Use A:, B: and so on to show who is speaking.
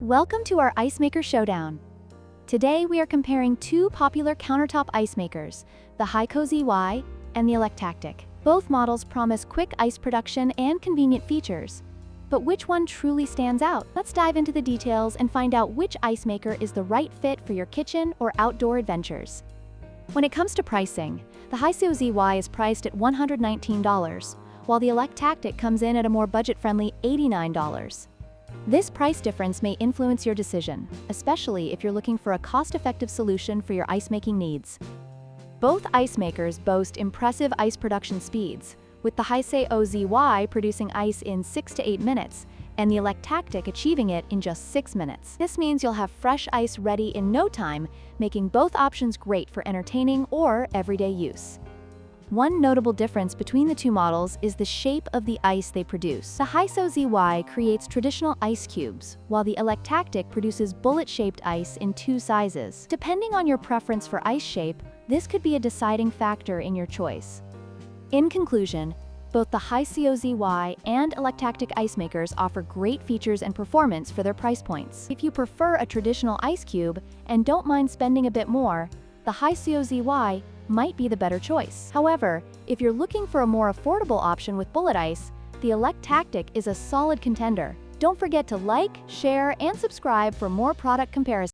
A: Welcome to our Ice Maker Showdown. Today we are comparing two popular countertop ice makers, the HiCOZY and the Electactic. Both models promise quick ice production and convenient features. But which one truly stands out? Let's dive into the details and find out which ice maker is the right fit for your kitchen or outdoor adventures. When it comes to pricing, the HiCOZY is priced at $119, while the Electactic comes in at a more budget-friendly $89. This price difference may influence your decision, especially if you're looking for a cost-effective solution for your ice-making needs. Both ice makers boast impressive ice production speeds, with the HiCOZY producing ice in 6 to 8 minutes, and the Electactic achieving it in just 6 minutes. This means you'll have fresh ice ready in no time, making both options great for entertaining or everyday use. One notable difference between the two models is the shape of the ice they produce. The HiCOZY creates traditional ice cubes, while the Electactic produces bullet-shaped ice in 2 sizes. Depending on your preference for ice shape, this could be a deciding factor in your choice. In conclusion, both the HiCOZY and Electactic ice makers offer great features and performance for their price points. If you prefer a traditional ice cube and don't mind spending a bit more, the HiCOZY might be the better choice. However, if you're looking for a more affordable option with bullet ice, the Electactic is a solid contender. Don't forget to like, share, and subscribe for more product comparisons.